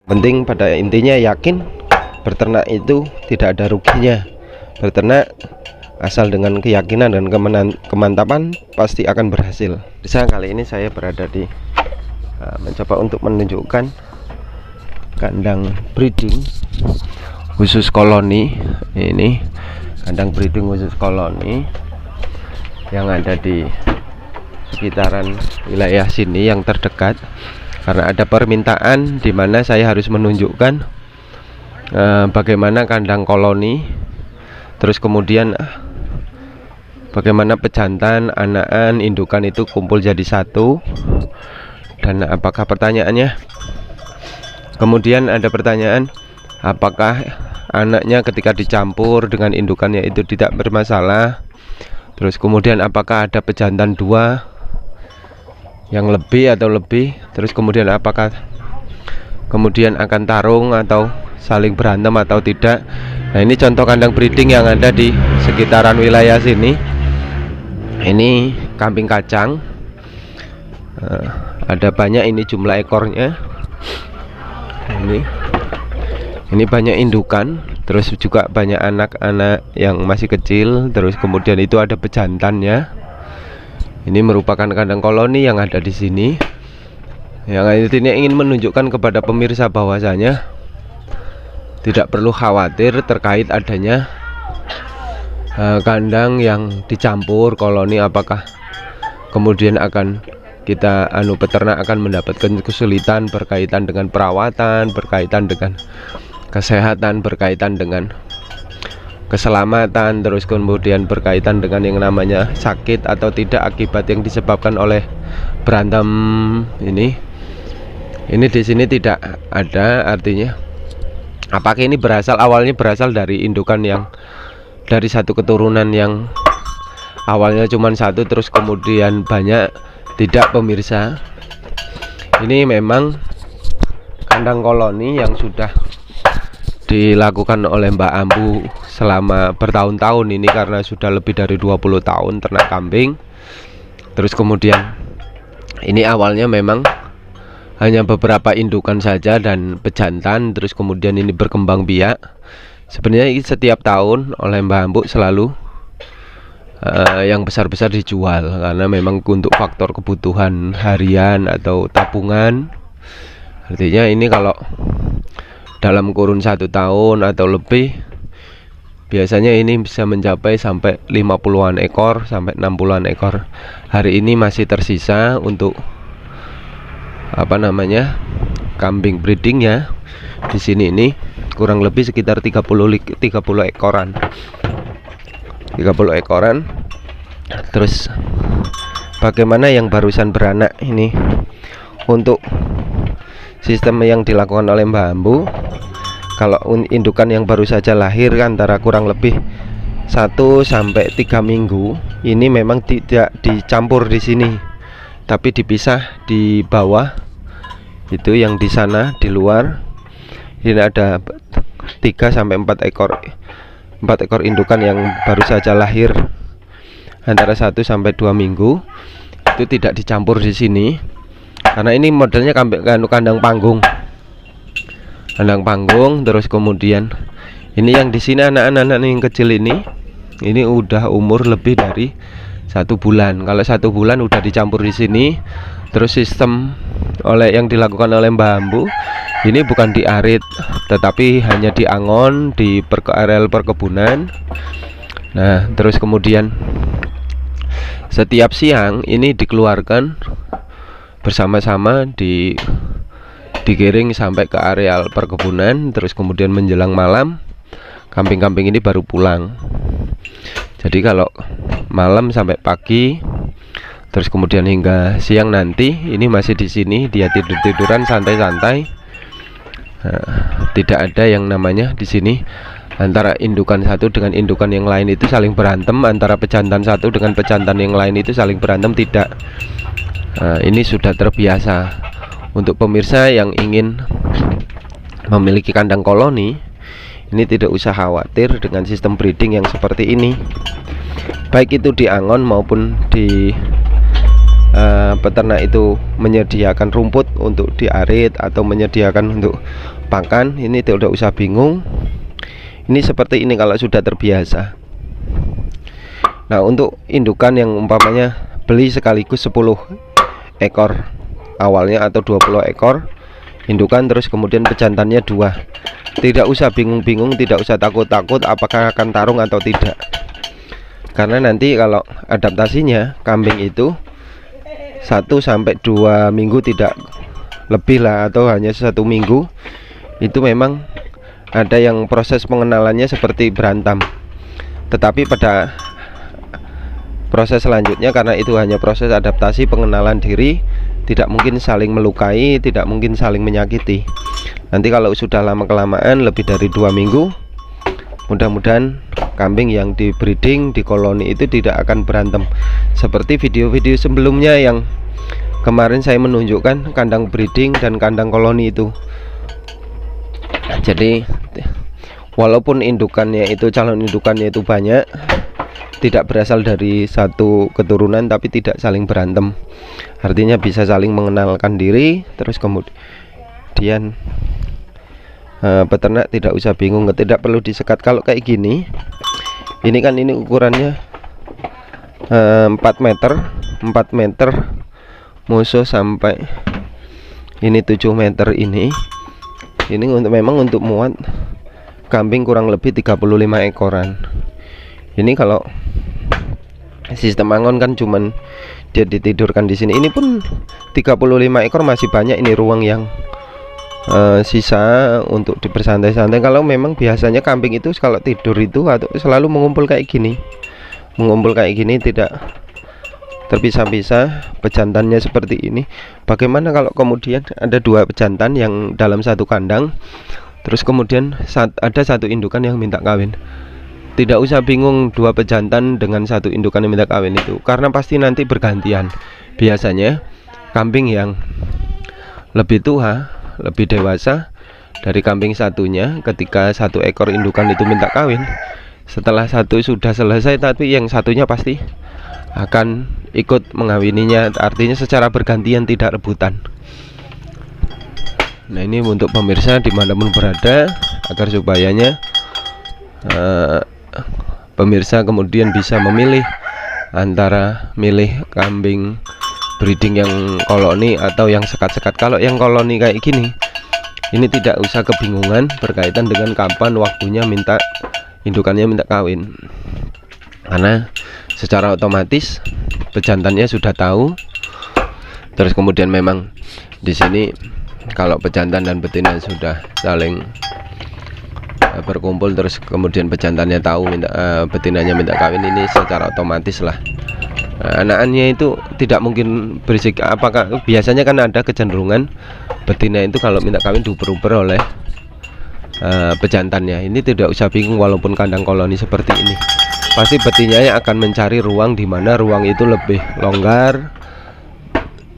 Penting pada intinya yakin beternak itu tidak ada ruginya. Beternak asal dengan keyakinan dan kemantapan pasti akan berhasil. Bisa kali ini saya berada di mencoba untuk menunjukkan kandang breeding khusus koloni. Ini kandang breeding khusus koloni yang ada di sekitaran wilayah sini yang terdekat, karena ada permintaan di mana saya harus menunjukkan bagaimana kandang koloni, terus kemudian bagaimana pejantan, anakan, indukan itu kumpul jadi satu. Dan apakah pertanyaannya, kemudian ada pertanyaan, apakah anaknya ketika dicampur dengan indukannya itu tidak bermasalah. Terus kemudian apakah ada pejantan dua yang lebih atau lebih. Terus kemudian apakah kemudian akan tarung atau saling berantem atau tidak. Nah, ini contoh kandang breeding yang ada di sekitaran wilayah sini. Ini kambing kacang, ada banyak ini jumlah ekornya. Ini banyak indukan, terus juga banyak anak-anak yang masih kecil. Terus kemudian itu ada pejantannya. Ini merupakan kandang koloni yang ada di sini. Yang ini ingin menunjukkan kepada pemirsa bahwasanya tidak perlu khawatir terkait adanya kandang yang dicampur koloni, apakah kemudian akan kita peternak akan mendapatkan kesulitan berkaitan dengan perawatan, berkaitan dengan kesehatan, berkaitan dengan keselamatan, terus kemudian berkaitan dengan yang namanya sakit atau tidak akibat yang disebabkan oleh berantem ini di sini tidak ada. Artinya apakah ini awalnya berasal dari indukan yang dari satu keturunan yang awalnya cuma satu terus kemudian banyak? Tidak, pemirsa. Ini memang kandang koloni yang sudah dilakukan oleh Mbak Ambu selama bertahun-tahun ini, karena sudah lebih dari 20 tahun ternak kambing. Terus kemudian ini awalnya memang hanya beberapa indukan saja dan pejantan, terus kemudian ini berkembang biak. Sebenarnya setiap tahun oleh Mbak Ambu selalu yang besar-besar dijual, karena memang untuk faktor kebutuhan harian atau tabungan. Artinya ini kalau dalam kurun 1 tahun atau lebih, biasanya ini bisa mencapai sampai 50-an ekor sampai 60-an ekor. Hari ini masih tersisa untuk kambing breedingnya. Di sini ini kurang lebih sekitar 30 ekoran. 30 ekoran. Terus bagaimana yang barusan beranak ini, untuk sistem yang dilakukan oleh Mbak Ambu, kalau indukan yang baru saja lahir antara kurang lebih 1 sampai 3 minggu, ini memang tidak dicampur di sini, tapi dipisah di bawah. Itu yang di sana di luar. Ini ada 3 sampai 4 ekor indukan yang baru saja lahir antara 1 sampai 2 minggu. Itu tidak dicampur di sini, karena ini modelnya kandang panggung. Kandang panggung. Terus kemudian ini yang di sini anak-anak yang kecil ini udah umur lebih dari 1 bulan. Kalau 1 bulan udah dicampur di sini. Terus sistem yang dilakukan oleh Mbak Ambu ini bukan diarit, tetapi hanya diangon di areal perkebunan. Nah, terus kemudian setiap siang ini dikeluarkan bersama-sama, digiring sampai ke areal perkebunan. Terus kemudian menjelang malam kambing-kambing ini baru pulang. Jadi kalau malam sampai pagi, terus kemudian hingga siang nanti ini masih di sini, dia tiduran santai-santai. Tidak ada yang namanya di sini antara indukan satu dengan indukan yang lain itu saling berantem, antara pejantan satu dengan pejantan yang lain itu saling berantem, tidak. Ini sudah terbiasa. Untuk pemirsa yang ingin memiliki kandang koloni, ini tidak usah khawatir dengan sistem breeding yang seperti ini, baik itu di angon maupun di peternak itu menyediakan rumput untuk diarit atau menyediakan untuk pakan, ini tidak usah bingung. Ini seperti ini kalau sudah terbiasa. Nah, untuk indukan yang umpamanya beli sekaligus 10 ekor awalnya atau 20 ekor indukan, terus kemudian pejantannya 2, tidak usah bingung-bingung, tidak usah takut-takut apakah akan tarung atau tidak. Karena nanti kalau adaptasinya kambing itu 1 sampai 2 minggu, tidak lebih lah, atau hanya 1 minggu, itu memang ada yang proses pengenalannya seperti berantam. Tetapi pada proses selanjutnya, karena itu hanya proses adaptasi pengenalan diri, tidak mungkin saling melukai, tidak mungkin saling menyakiti. Nanti kalau sudah lama-kelamaan lebih dari 2 minggu, mudah-mudahan kambing yang di breeding di koloni itu tidak akan berantem seperti video-video sebelumnya yang kemarin saya menunjukkan kandang breeding dan kandang koloni itu. Jadi walaupun indukannya itu, calon indukannya itu banyak, tidak berasal dari satu keturunan, tapi tidak saling berantem. Artinya bisa saling mengenalkan diri. Terus kemudian peternak tidak usah bingung, tidak perlu disekat. Kalau kayak gini, ini kan ini ukurannya 4 meter musuh sampai ini 7 meter ini untuk memang untuk muat kambing kurang lebih 35 ekoran. Ini kalau sistem angon kan cuman dia ditidurkan di sini. Ini pun 35 ekor masih banyak ini ruang yang sisa untuk dibersantai-santai. Kalau memang biasanya kambing itu kalau tidur itu atau selalu mengumpul kayak gini, tidak terpisah-pisah, pejantannya seperti ini. Bagaimana kalau kemudian ada 2 pejantan yang dalam satu kandang, terus kemudian ada 1 indukan yang minta kawin? Tidak usah bingung 2 pejantan dengan 1 indukan yang minta kawin itu, karena pasti nanti bergantian. Biasanya kambing yang lebih tua, lebih dewasa dari kambing satunya, ketika 1 ekor indukan itu minta kawin, setelah 1 sudah selesai, tapi yang satunya pasti akan ikut mengawininya. Artinya secara bergantian, tidak rebutan. Nah, ini untuk pemirsa dimanapun berada, agar supayanya pemirsa kemudian bisa memilih antara milih kambing breeding yang koloni atau yang sekat-sekat. Kalau yang koloni kayak gini, ini tidak usah kebingungan berkaitan dengan kapan waktunya indukannya minta kawin, karena secara otomatis pejantannya sudah tahu. Terus kemudian memang di sini kalau pejantan dan betina sudah saling berkumpul, terus kemudian pejantannya tahu betinanya minta kawin, ini secara otomatis lah. Anakannya itu tidak mungkin berisik. Apakah biasanya kan ada kecenderungan betina itu kalau minta kawin diuber-uber oleh pejantannya. Ini tidak usah bingung, walaupun kandang koloni seperti ini, pasti betinanya akan mencari ruang di mana ruang itu lebih longgar,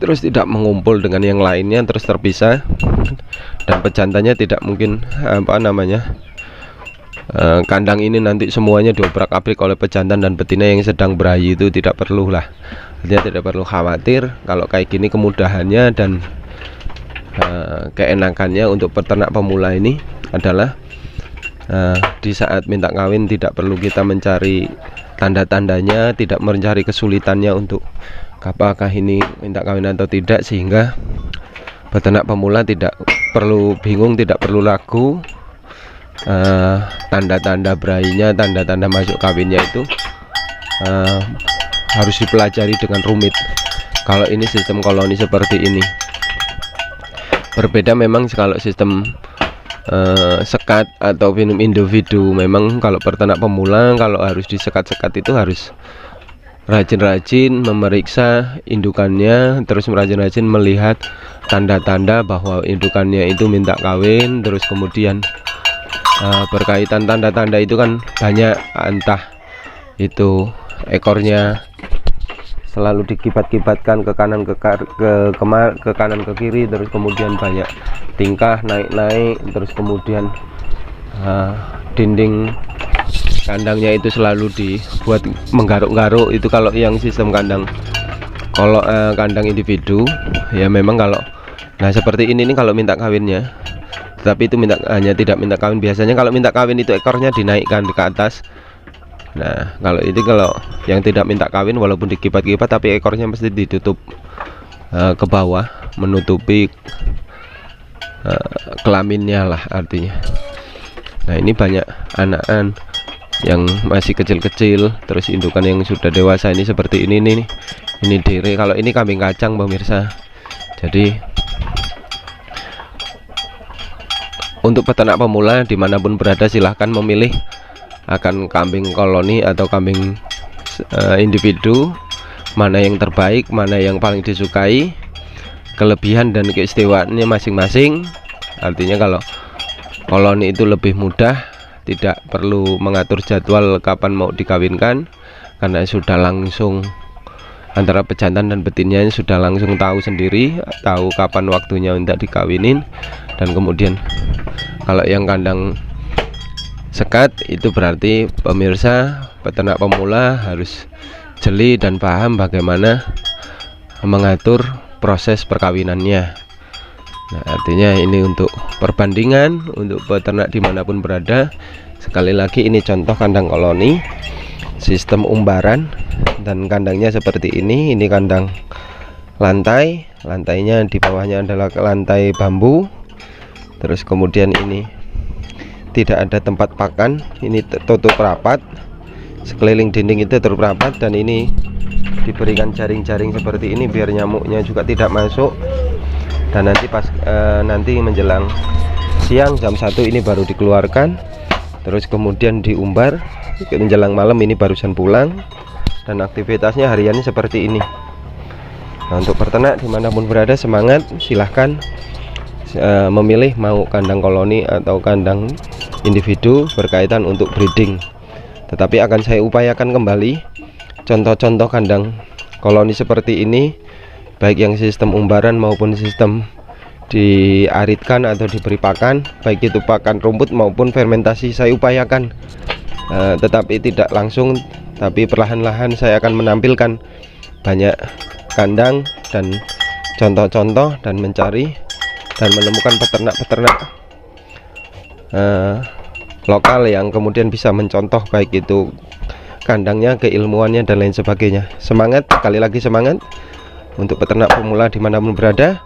terus tidak mengumpul dengan yang lainnya, terus terpisah, dan pejantannya tidak mungkin kandang ini nanti semuanya diobrak-abrik oleh pejantan dan betina yang sedang berayi. Itu tidak perlu lah. Artinya tidak perlu khawatir. Kalau kayak gini kemudahannya dan keenakannya untuk peternak pemula ini adalah di saat minta kawin tidak perlu kita mencari tanda-tandanya, tidak mencari kesulitannya untuk apakah ini minta kawin atau tidak, sehingga peternak pemula tidak perlu bingung, tidak perlu ragu. Tanda-tanda berayinya, tanda-tanda masuk kawinnya itu harus dipelajari dengan rumit. Kalau ini sistem koloni seperti ini berbeda memang. Kalau sistem sekat atau minum individu, memang kalau peternak pemula kalau harus disekat-sekat itu harus rajin-rajin memeriksa indukannya, terus rajin-rajin melihat tanda-tanda bahwa indukannya itu minta kawin. Terus kemudian berkaitan tanda-tanda itu kan banyak, entah itu ekornya selalu dikibat-kibatkan ke kanan ke kanan ke kiri, terus kemudian banyak tingkah naik-naik, terus kemudian dinding kandangnya itu selalu dibuat menggaruk-garuk. Itu kalau yang sistem kandang Kalau kandang individu ya memang kalau seperti ini nih kalau minta kawinnya, tetapi itu hanya tidak minta kawin. Biasanya kalau minta kawin itu ekornya dinaikkan ke atas. Nah kalau yang tidak minta kawin walaupun dikipat-kipat tapi ekornya mesti ditutup ke bawah, menutupi kelaminnya lah artinya. Nah ini banyak anakan yang masih kecil-kecil, terus indukan yang sudah dewasa ini seperti ini nih. Ini dere. Kalau ini kambing kacang pemirsa. Jadi untuk peternak pemula dimanapun berada silahkan memilih akan kambing koloni atau kambing individu, mana yang terbaik, mana yang paling disukai, kelebihan dan keistimewaannya masing-masing. Artinya kalau koloni itu lebih mudah, tidak perlu mengatur jadwal kapan mau dikawinkan, karena sudah langsung antara pejantan dan betinnya sudah langsung tahu sendiri, tahu kapan waktunya untuk dikawinin. Dan kemudian kalau yang kandang sekat itu berarti pemirsa peternak pemula harus jeli dan paham bagaimana mengatur proses perkawinannya. Nah artinya ini untuk perbandingan untuk peternak dimanapun berada. Sekali lagi ini contoh kandang koloni sistem umbaran dan kandangnya seperti ini. Ini kandang lantainya di bawahnya adalah lantai bambu. Terus kemudian ini tidak ada tempat pakan, ini tertutup rapat, sekeliling dinding itu tertutup rapat, dan ini diberikan jaring-jaring seperti ini biar nyamuknya juga tidak masuk. Dan nanti nanti menjelang siang jam 1 ini baru dikeluarkan, terus kemudian diumbar. Menjelang malam ini barusan pulang, dan aktivitasnya hariannya seperti ini. Nah untuk peternak dimanapun berada semangat, silahkan memilih mau kandang koloni atau kandang individu berkaitan untuk breeding. Tetapi akan saya upayakan kembali contoh-contoh kandang koloni seperti ini, baik yang sistem umbaran maupun sistem diaritkan atau diberi pakan, baik itu pakan rumput maupun fermentasi, saya upayakan. Tetapi tidak langsung, tapi perlahan-lahan saya akan menampilkan banyak kandang dan contoh-contoh, dan mencari dan menemukan peternak-peternak lokal yang kemudian bisa mencontoh baik itu kandangnya, keilmuannya dan lain sebagainya. Semangat, sekali lagi semangat untuk peternak pemula dimanapun berada.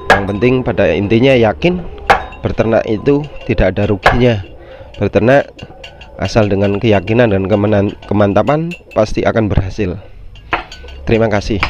Yang penting pada intinya yakin beternak itu tidak ada ruginya. Beternak asal dengan keyakinan dan kemantapan pasti akan berhasil. Terima kasih.